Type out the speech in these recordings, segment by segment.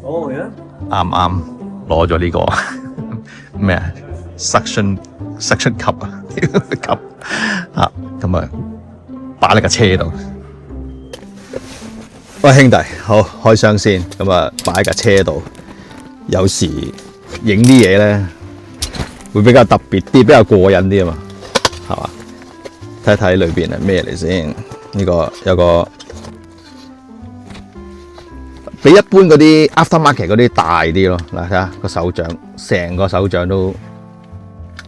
哦呀，啱啱攞咗呢個咩啊 suction cup 啊cup 啊，咁啊擺喺架車度。喂兄弟，好開箱先，咁啊擺喺架車度。有時影啲嘢咧會比較特別啲，比較過癮啲啊嘛，係嘛？睇睇裏邊係咩嚟先？呢個有個比一般嗰啲 aftermarket 嗰啲大啲咯。嗱，睇下個手掌，成個手掌都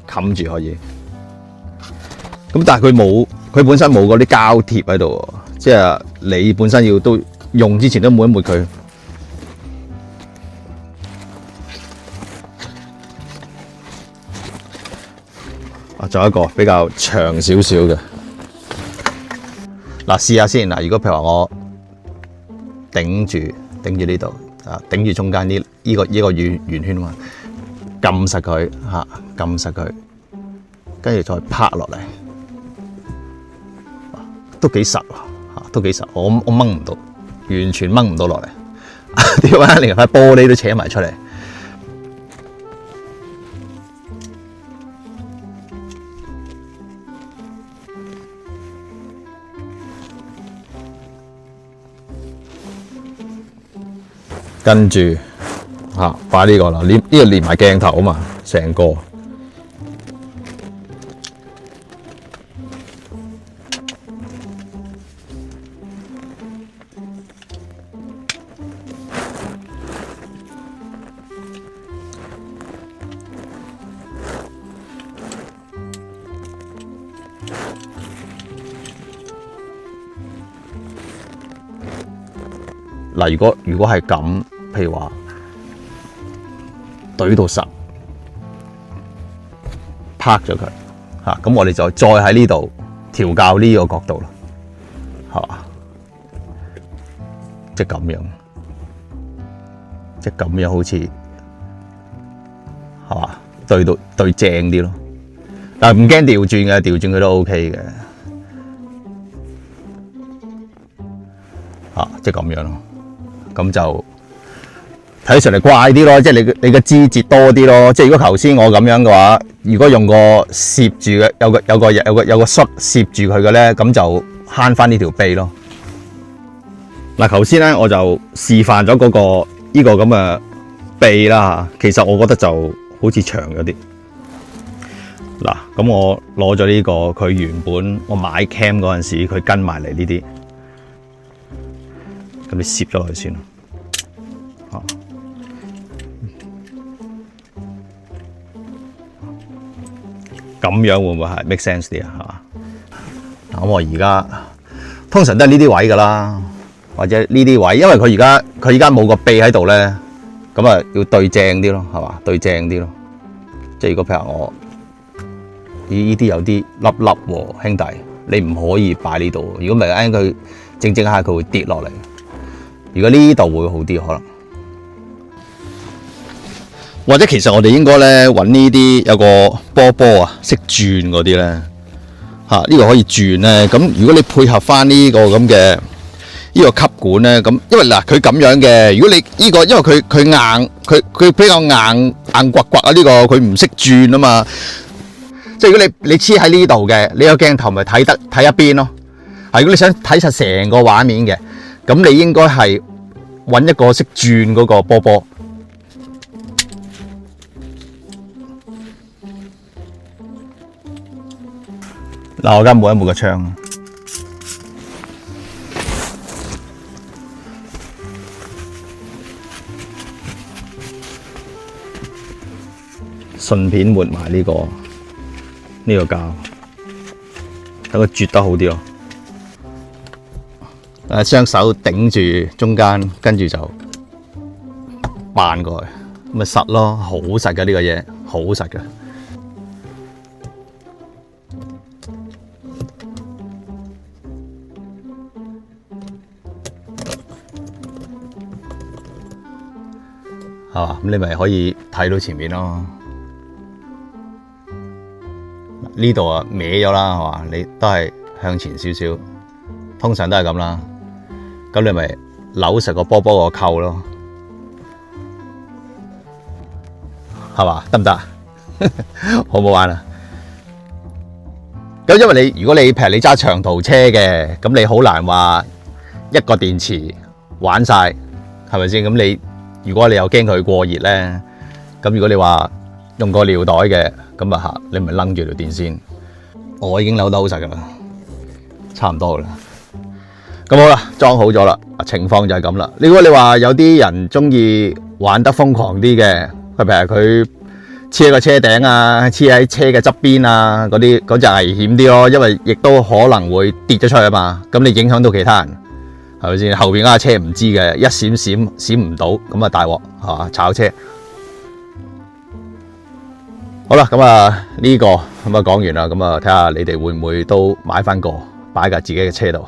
冚住可以。咁但係佢本身冇嗰啲膠貼喺度，即係你本身要都用之前都抹一抹佢。啊，仲有一個比較長少少嘅。嗱，試下先。嗱，如果譬如話我頂住呢度啊，頂住中間呢個圓圈嘛，撳實佢嚇，撳實佢，跟住再拍落嚟，都幾實喎嚇，都幾實。我掹唔到，完全掹唔到落嚟。點解連塊玻璃都扯埋出嚟？跟住擺呢個啦，呢個連埋鏡頭啊嘛，成個。嗱，如果係咁，譬如話懟到實，拍咗佢嚇，咁我哋就再喺呢度調校呢個角度咯，係嘛？即係咁樣，即係咁樣好似係嘛？對正啲咯，但係唔驚調轉嘅，調轉佢都 OK 嘅，即係咁樣咯。咁就睇上嚟怪啲咯，即係你嘅枝節多啲咯。即係如果頭先我咁樣嘅話，如果用個攝住嘅，有個塞攝住佢嘅咧，咁就慳翻呢條臂咯。嗱，頭先咧我就示範咗嗰個呢個咁嘅臂啦，其實我覺得就好似長咗啲。嗱，咁我攞咗呢個，佢原本我買 cam 嗰陣時，佢跟埋嚟呢啲。咁你攝咗落去先咯，咁樣會唔會係 make sense 啲啊？係嘛？咁我而家通常都係呢啲位㗎啦，或者呢啲位，因為佢而家冇個臂喺度咧，咁啊要對正啲咯，係嘛？對正啲咯，即係如果譬如我呢啲有啲粒粒喎，兄弟，你唔可以擺呢度，如果唔係啱佢整下佢會跌落嚟。如果呢度會好啲可能，或者其實我哋應該咧揾呢啲有個波啊，識轉嗰啲咧呢個可以轉咧。咁如果你配合翻呢個咁嘅呢個吸管咧，咁因為嗱佢咁樣嘅，如果你呢個因為佢硬，佢比較硬刮刮啊，呢個佢唔識轉啊嘛。即係如果你黐喺呢度嘅，你個鏡頭咪睇一邊咯。如果你想睇實成個畫面嘅。咁你應該係揾一個識轉嗰個波。嗱，我而家抹一抹個窗，順便抹埋呢個膠，等佢啜得好啲咯。雙手頂住中間，跟住就扮過去，咪實咯，好實嘅呢個嘢，好實嘅。係嘛？咁你咪可以睇到前面咯。呢度啊歪咗啦，係嘛？你都係向前少少，通常都係咁啦。咁你咪扭實個波波個扣咯，係嘛？得唔得？好唔好玩啊？咁因為如果你譬如你揸長途車嘅，咁你好難話一個電池玩晒，係咪先？咁如果你又驚佢過熱咧，咁如果你話用個尿袋嘅，咁啊嚇，你咪掹住條電線。我已經扭得好實噶啦，差唔多噶啦。咁好啦，裝好咗啦，情況就係咁啦。如果你話有啲人中意玩得瘋狂啲嘅，譬如佢黐喺個車頂啊，黐喺車嘅側邊啊，嗰就危險啲咯，因為亦都可能會跌咗出去啊嘛。咁你影響到其他人，係咪先？後邊嗰架車唔知嘅，一閃唔到，咁啊大鑊係嘛？炒車。好啦，咁啊呢個咁啊講完啦，咁啊睇下你哋會唔會都買翻個擺架自己嘅車度。